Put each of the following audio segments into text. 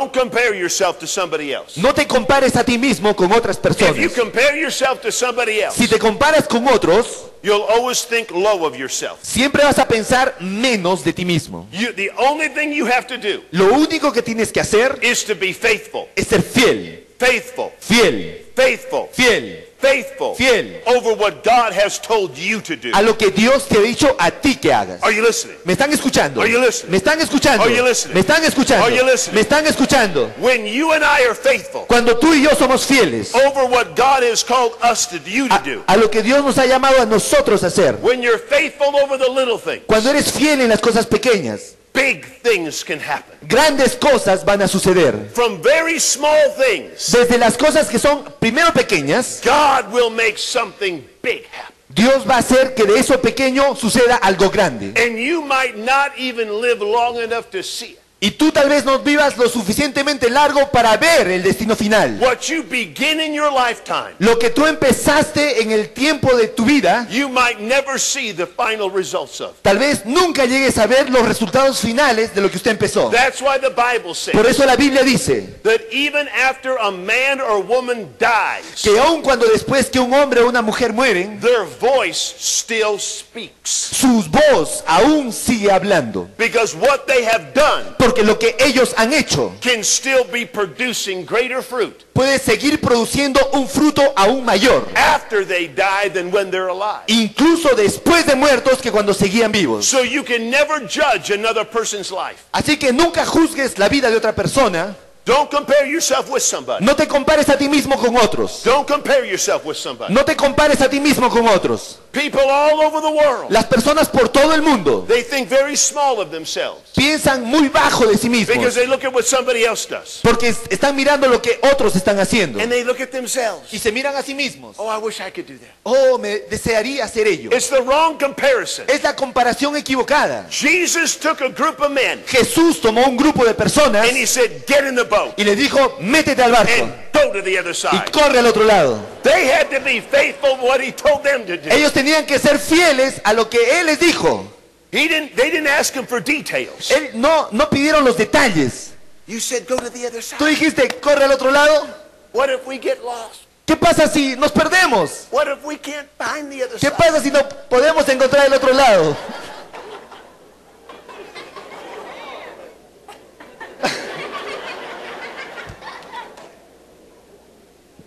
Don't compare yourself to somebody else. No te compares a ti mismo con otras If you personas. compare yourself to somebody else, Si te comparas con otros, you'll always think low of yourself. siempre vas a pensar menos de ti mismo. The only thing you have to do Lo único que tienes que hacer is to be faithful. es ser fiel, Faithful. fiel, Faithful. fiel, Faithful. fiel Over what God has told you to do. a lo que Dios te ha dicho a ti que hagas. Are you listening? ¿Me están escuchando? Are you listening? ¿Me están escuchando? Are you listening? ¿Me están escuchando? Are you listening? ¿Me están escuchando? When you and I are faithful Cuando tú y yo somos fieles over what God has called us to you to do. a lo que Dios nos ha llamado a nosotros a hacer, When you're faithful over the little things, cuando eres fiel en las cosas pequeñas, big things can happen. grandes cosas van a suceder. From very small things, Desde las cosas que son primero pequeñas, God will make something big happen. Dios va a hacer que de eso pequeño suceda algo grande. And you might not even live long enough to see it. Y tú tal vez no vivas lo suficientemente largo para ver el destino final. What you begin in your lifetime, Lo que tú empezaste en el tiempo de tu vida, you might never see the final results of. tal vez nunca llegues a ver los resultados finales de lo que usted empezó. That's why the Bible says Por eso la Biblia dice that even after a man or woman dies, que aun cuando después que un hombre o una mujer mueren, their voice still speaks. su voz aún sigue hablando. Because what they have done Porque lo que ellos han hecho can still be producing greater fruit puede seguir produciendo un fruto aún mayor, after they die than when they're alive. incluso después de muertos que cuando seguían vivos. So you can never judge another person's life. Así que nunca juzgues la vida de otra persona. Don't compare yourself with somebody. No te compares a ti mismo con otros. Don't compare yourself with somebody. No te compares a ti mismo con otros. People all over the world, Las personas por todo el mundo they think very small of themselves piensan muy bajo de sí because mismos they look at what somebody else does. porque están mirando lo que otros están haciendo And they look at themselves. y se miran a sí mismos. Oh, I wish I could do that. Oh, me desearía hacer ello. It's the wrong comparison. Es la comparación equivocada. Jesus took a group of men Jesús tomó un grupo de personas and he said, get in the boat y le dijo, métete al barco and go to the other y side. corre al otro lado. They had to be faithful to what he told them to do. Ellos tenían que ser fieles a lo que Él les dijo. They didn't ask him for details. Él no pidieron los detalles. You said go to the other Tú side. dijiste, corre al otro lado. What if we get lost? ¿Qué pasa si nos perdemos? What if we can't find the other ¿Qué side? pasa si no podemos encontrar el otro lado?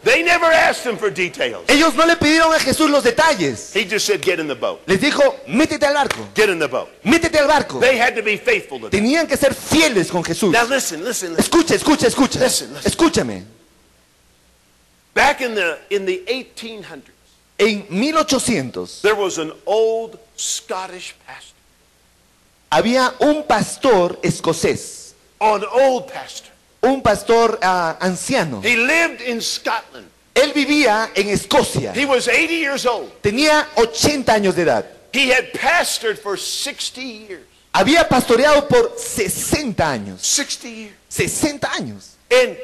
They never asked him for details. Ellos no le pidieron a Jesús los detalles. He just said get in the boat. Les dijo, métete al barco. Get in the boat. Métete al barco. They had to be faithful to that. Tenían que ser fieles con Jesús. Now listen. Escucha. Listen. Escúchame. Back in the 1800s, En 1800 there was an old Scottish pastor. había un pastor escocés. An old pastor. Un pastor anciano. He lived in Scotland. Él vivía en Escocia. He was 80 years old. Tenía 80 años de edad. He had pastored for 60 years. Había pastoreado por 60 años. 60 years. 60 años. And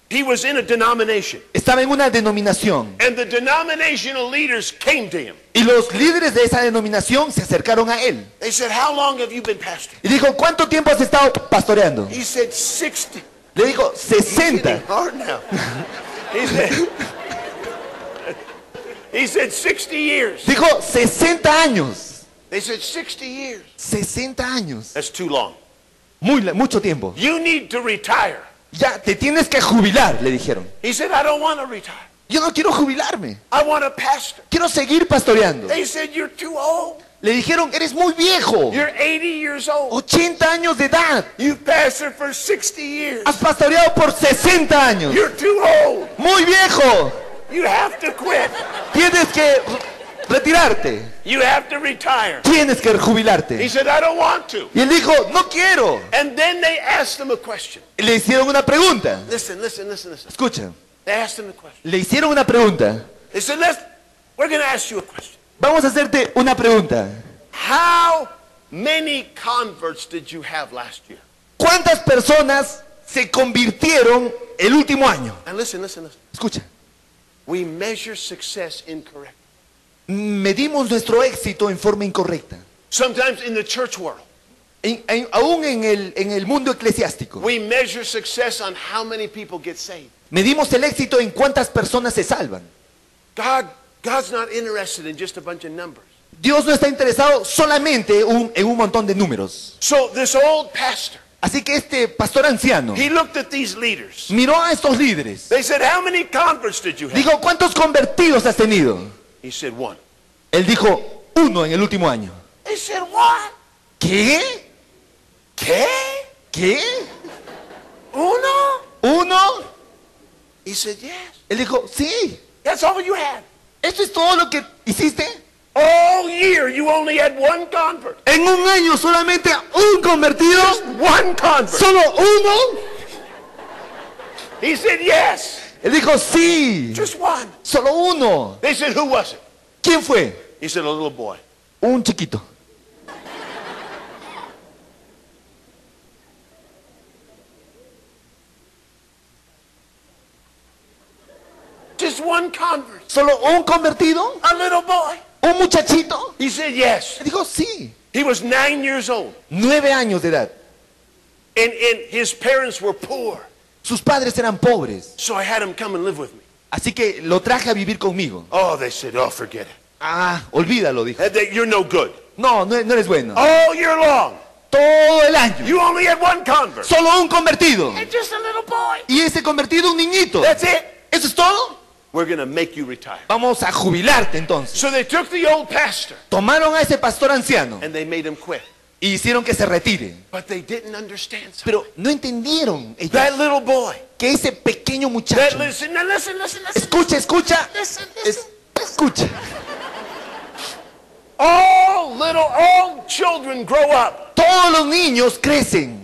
he was in a denomination. Estaba en una denominación. And the denominational leaders came to him. Y los líderes de esa denominación se acercaron a él. They said, how long have you been pastoring? Y dijo, ¿cuánto tiempo has estado pastoreando? He said, 60. Le dijo, 60. Hard now. He said 60 years. Dijo, 60 años. They said 60 years. 60 años. That's too long. Mucho tiempo. You need to retire. Ya, te tienes que jubilar, le dijeron. He said, I don't want to retire. Yo no quiero jubilarme. I want to pastor. Quiero seguir pastoreando. They said, you're too old. Le dijeron, eres muy viejo. You're 80 years old. 80 años de edad. You've pastored for 60 years. Has pastoreado por 60 años. You're too old. Muy viejo. You have to quit. Tienes que retirarte. You have to retire. Tienes que He jubilarte. said, I don't want to. Y él dijo, no quiero. And then they asked him a question. Y le hicieron una pregunta. Listen. Escucha. They asked him a question. Le hicieron una pregunta. They said, we're going to ask you a question. Vamos a hacerte una pregunta. How many converts did you have last year? ¿Cuántas personas se convirtieron el último año? And listen. Escucha. We measure success incorrectly. Medimos nuestro éxito en forma incorrecta. Sometimes in the church world, Aún en el mundo eclesiástico, we measure success on how many people get saved. medimos el éxito en cuántas personas se salvan. God's not interested in just a bunch of numbers. Dios no está interesado solamente en un montón de números. So this old pastor, Así que este pastor anciano he looked at these leaders. miró a estos líderes. They said, how many converts did you have? Dijo, ¿cuántos convertidos has tenido? He said, one. Él dijo, 1 en el último año. They said, what? ¿Qué? ¿Qué? ¿Qué? Uno? 1. He said, yes. Él dijo, sí. That's all you had. ¿Esto es todo lo que hiciste? All year you only had one convert. En un año solamente un convertido. Just one convert. Solo 1. He said, yes. Él dijo, sí. Just one. Solo 1. They said, who was it? ¿Quién fue? He said, a little boy. Un chiquito. Just one convert. Solo un convertido. A little boy. Un muchachito. He said, yes. Él dijo, sí. He was 9 years old. 9 años de edad. And his parents were poor. Sus padres eran pobres. So I had him come and live with me. Así que lo traje a vivir conmigo. Oh, they said, oh, forget it. Ah, olvídalo, dijo. You're no good. No, no eres bueno. All year long. Todo el año. You only had one convert. Solo un convertido. And just a little boy. Y ese convertido un niñito. That's it. ¿Eso es todo? We're going to make you retire. Vamos a jubilarte entonces. So they took the old pastor Tomaron a ese pastor anciano and they made him quit. y hicieron que se retire. But they didn't understand something. Pero no entendieron ellos That little boy. que ese pequeño That muchacho. listen, now listen. Escucha, escucha. Escucha. All children grow up. Todos los niños crecen.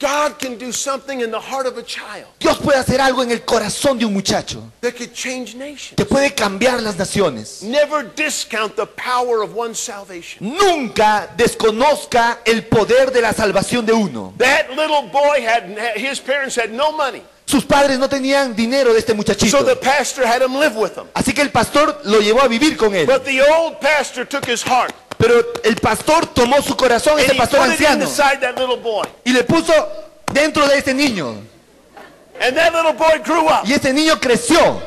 God can do something in the heart of a child Dios puede hacer algo en el corazón de un muchacho that could change nations. que puede cambiar las naciones. Never discount the power of one's salvation. Nunca desconozca el poder de la salvación de uno. That little boy his parents had no money. Sus padres no tenían dinero de este muchachito. So the pastor had him live with them. Así que el pastor lo llevó a vivir con él. But the old pastor took his heart Pero el pastor tomó su corazón, and ese he pastor put it anciano, inside that little boy. y le puso dentro de ese niño. And that little boy grew up. Y ese niño creció,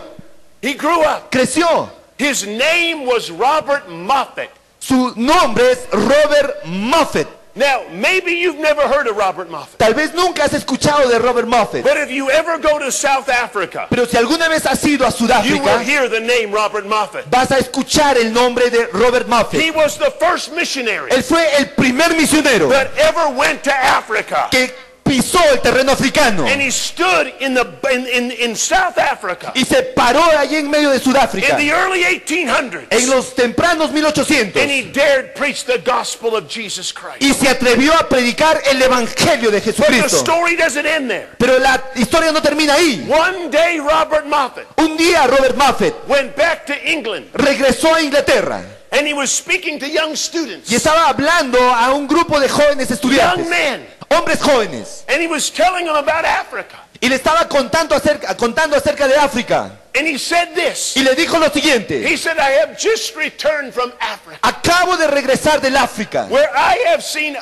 He grew up. creció. His name was Robert Moffat. Su nombre es Robert Moffat. Now, maybe you've never heard of Robert Moffat. Tal vez nunca has escuchado de Robert Moffat. But if you ever go to South Africa, Pero si alguna vez has ido a you will Sudáfrica, hear the name Robert Moffat. vas a escuchar el nombre de Robert Moffat. He was the first missionary Él fue el primer misionero that ever went to Africa. que pisó el terreno africano And he stood in South Africa y se paró allí en medio de in Sudáfrica the early 1800s. en los tempranos 1800 And he dared preach the gospel of Jesus Christ. y se atrevió a predicar el evangelio de But the Jesucristo. story doesn't end there. Pero la historia no termina ahí. One day Robert Moffat Un día Robert Moffat went back to England regresó a Inglaterra and he was speaking to young students, y estaba hablando a un grupo de jóvenes young estudiantes, men, hombres jóvenes, and he was telling them about Africa. y le estaba contando acerca de África. And he said this. Y le dijo lo siguiente: He said, I have just returned from Africa, acabo de regresar del África, where I have seen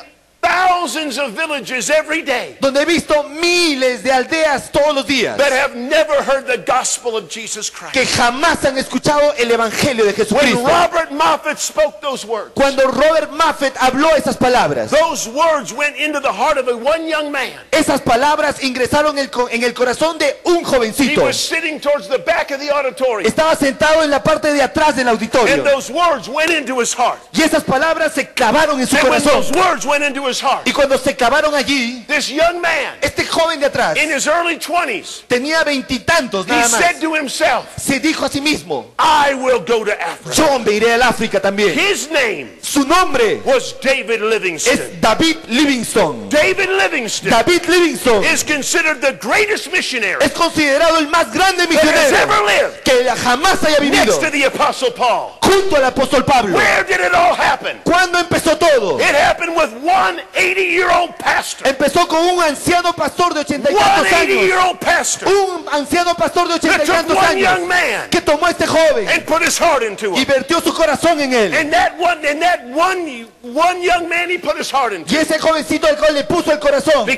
thousands of villages every day donde he visto miles de aldeas todos los días that have never heard the gospel of Jesus que Christ. jamás han escuchado el evangelio de When Jesucristo. Robert Moffat spoke those words, Cuando Robert Moffat habló esas palabras, those words went into the heart of one young man. esas palabras ingresaron en el corazón de un He jovencito. was sitting towards the back of the auditorium, Estaba sentado en la parte de atrás del and auditorio. those words went into his heart. Y esas palabras se clavaron en su And when corazón. those words went into his heart, Y cuando se clavaron allí, this young man este joven de atrás in his early 20s, tenía 20 y tantos he nada said más. to himself, Se dijo a sí mismo: I will go to Africa. yo me iré al África también. His name Su nombre was David Livingstone. es David Livingstone. David Livingstone David Livingstone is considered the greatest missionary es considerado el más grande that has misionero ever lived, que jamás haya vivido, next to the Apostle Paul. junto al apóstol Pablo. Where did it all happen? ¿Cuándo empezó todo? It happened with one 80-year-old pastor. Empezó con un anciano pastor de 80 y One tantos años. 80-year-old pastor Un anciano pastor de 80 y that took tantos one años young man que tomó a este joven and put his heart into y him. vertió su corazón en él. And that one young man he put his heart into. Y ese jovencito al cual le puso el corazón